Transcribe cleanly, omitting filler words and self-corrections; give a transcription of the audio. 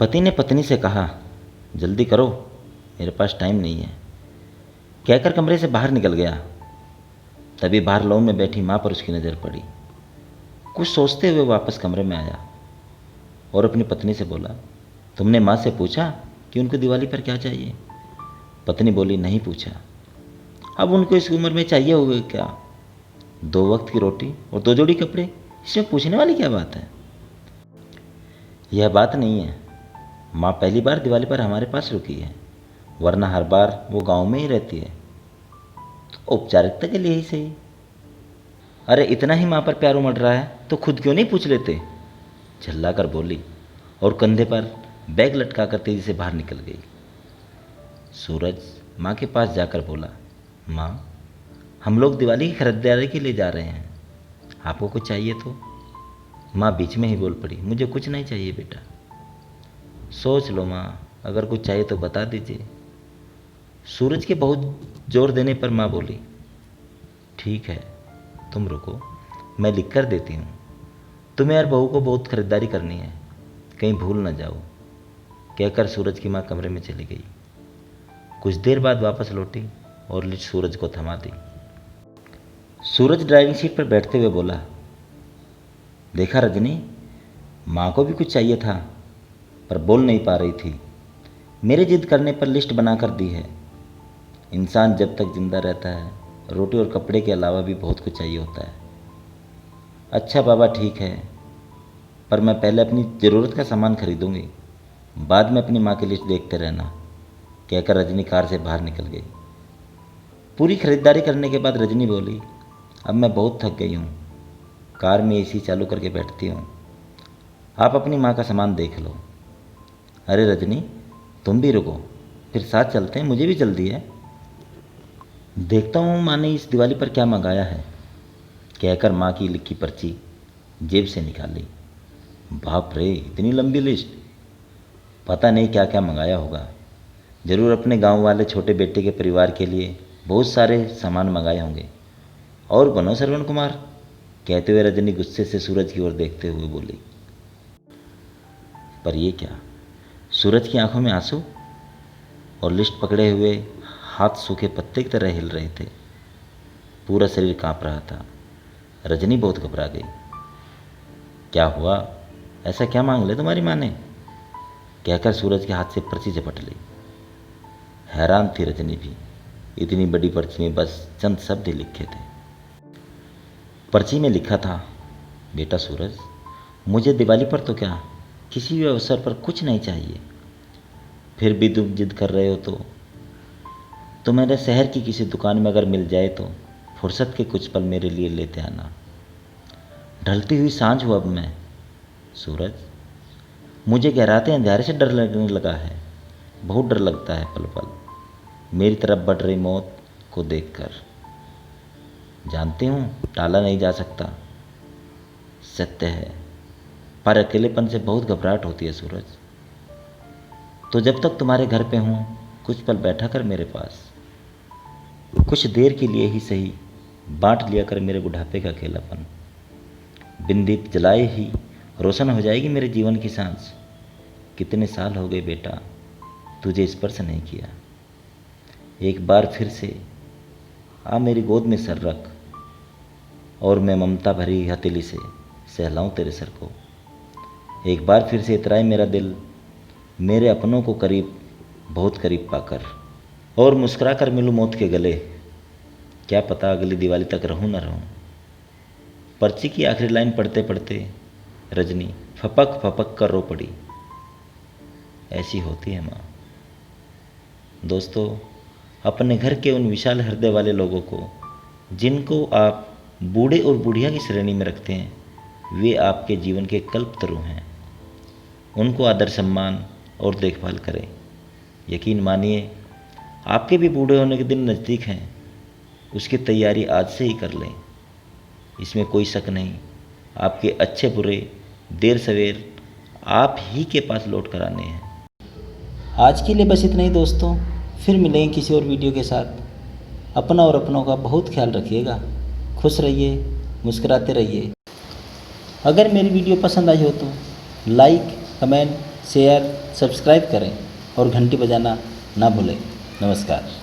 पति ने पत्नी से कहा, जल्दी करो, मेरे पास टाइम नहीं है, कहकर कमरे से बाहर निकल गया। तभी बाहर लॉन में बैठी माँ पर उसकी नज़र पड़ी। कुछ सोचते हुए वापस कमरे में आया और अपनी पत्नी से बोला, तुमने माँ से पूछा कि उनको दिवाली पर क्या चाहिए? पत्नी बोली, नहीं पूछा। अब उनको इस उम्र में चाहिए होगा क्या? 2 वक्त की रोटी और 2 जोड़ी कपड़े, इसमें पूछने वाली क्या बात है? यह बात नहीं है, माँ पहली बार दिवाली पर हमारे पास रुकी है, वरना हर बार वो गांव में ही रहती है। तो औपचारिकता के लिए ही सही। अरे इतना ही माँ पर प्यार उमड़ रहा है तो खुद क्यों नहीं पूछ लेते? झल्ला कर बोली और कंधे पर बैग लटका कर तेजी से बाहर निकल गई। सूरज माँ के पास जाकर बोला, माँ हम लोग दिवाली की खरीदारी के लिए जा रहे हैं, आपको कुछ चाहिए तो? माँ बीच में ही बोल पड़ी, मुझे कुछ नहीं चाहिए बेटा। सोच लो माँ, अगर कुछ चाहिए तो बता दीजिए। सूरज के बहुत जोर देने पर माँ बोली, ठीक है तुम रुको, मैं लिख कर देती हूँ। तुम्हें और बहू को बहुत खरीदारी करनी है, कहीं भूल न जाओ, कहकर सूरज की माँ कमरे में चली गई। कुछ देर बाद वापस लौटी और लिस्ट सूरज को थमा दी। सूरज ड्राइविंग सीट पर बैठते हुए बोला, देखा रजनी, माँ को भी कुछ चाहिए था पर बोल नहीं पा रही थी। मेरे जिद करने पर लिस्ट बना कर दी है। इंसान जब तक जिंदा रहता है रोटी और कपड़े के अलावा भी बहुत कुछ चाहिए होता है। अच्छा बाबा ठीक है, पर मैं पहले अपनी ज़रूरत का सामान खरीदूंगी, बाद में अपनी माँ की लिस्ट देखते रहना, कहकर रजनी कार से बाहर निकल गई। पूरी खरीदारी करने के बाद रजनी बोली, अब मैं बहुत थक गई हूँ, कार में एसी चालू करके बैठती हूँ, आप अपनी माँ का सामान देख लो। अरे रजनी तुम भी रुको, फिर साथ चलते हैं, मुझे भी जल्दी है। देखता हूँ माँ ने इस दिवाली पर क्या मंगाया है, कहकर माँ की लिखी पर्ची जेब से निकाली। बाप रे, इतनी लंबी लिस्ट! पता नहीं क्या क्या मंगाया होगा। ज़रूर अपने गांव वाले छोटे बेटे के परिवार के लिए बहुत सारे सामान मंगाए होंगे। और बनो श्रवण कुमार, कहते हुए रजनी गुस्से से सूरज की ओर देखते हुए बोली। पर ये क्या? सूरज की आंखों में आंसू और लिस्ट पकड़े हुए हाथ सूखे पत्ते की तरह हिल रहे थे। पूरा शरीर कांप रहा था। रजनी बहुत घबरा गई। क्या हुआ? ऐसा क्या मांग ले तुम्हारी माँ ने? कहकर सूरज के हाथ से पर्ची झपट ली। हैरान थी रजनी भी, इतनी बड़ी पर्ची में बस चंद शब्द ही लिखे थे। पर्ची में लिखा था, बेटा सूरज, मुझे दिवाली पर तो क्या, किसी भी अवसर पर कुछ नहीं चाहिए, फिर भी तुम जिद कर रहे हो तो मेरे शहर की किसी दुकान में अगर मिल जाए तो फुर्सत के कुछ पल मेरे लिए लेते आना। ढलती हुई सांझ हूँ अब मैं सूरज, मुझे गहराते अंधेरे से डर लगने लगा है, बहुत डर लगता है पल पल मेरी तरफ बढ़ रही मौत को देखकर। जानती हूँ टाला नहीं जा सकता, सत्य है, पर अकेलेपन से बहुत घबराहट होती है सूरज। तो जब तक तुम्हारे घर पे हूँ कुछ पल बैठा कर मेरे पास, कुछ देर के लिए ही सही बांट लिया कर मेरे बुढ़ापे का अकेलापन। बिन दीप जलाए ही रोशन हो जाएगी मेरे जीवन की सांझ। कितने साल हो गए बेटा तुझे स्पर्श नहीं किया, एक बार फिर से आ मेरी गोद में सर रख और मैं ममता भरी हथेली से सहलाऊं तेरे सर को। एक बार फिर से इतराए मेरा दिल मेरे अपनों को करीब, बहुत करीब पाकर, और मुस्कुरा कर मिलूं मौत के गले। क्या पता अगली दिवाली तक रहूं न रहूं। पर्ची की आखिरी लाइन पढ़ते पढ़ते रजनी फपक फपक कर रो पड़ी। ऐसी होती है माँ। दोस्तों, अपने घर के उन विशाल हृदय वाले लोगों को जिनको आप बूढ़े और बुढ़िया की श्रेणी में रखते हैं, वे आपके जीवन के कल्पतरु हैं। उनको आदर सम्मान और देखभाल करें। यकीन मानिए आपके भी बूढ़े होने के दिन नज़दीक हैं, उसकी तैयारी आज से ही कर लें, इसमें कोई शक नहीं। आपके अच्छे बुरे देर सवेर आप ही के पास लौट कर आने हैं। आज के लिए बस इतना ही दोस्तों, फिर मिलेंगे किसी और वीडियो के साथ। अपना और अपनों का बहुत ख्याल रखिएगा, खुश रहिए, मुस्कुराते रहिए। अगर मेरी वीडियो पसंद आई हो तो लाइक, कमेंट, शेयर, सब्सक्राइब करें और घंटी बजाना ना भूलें। नमस्कार।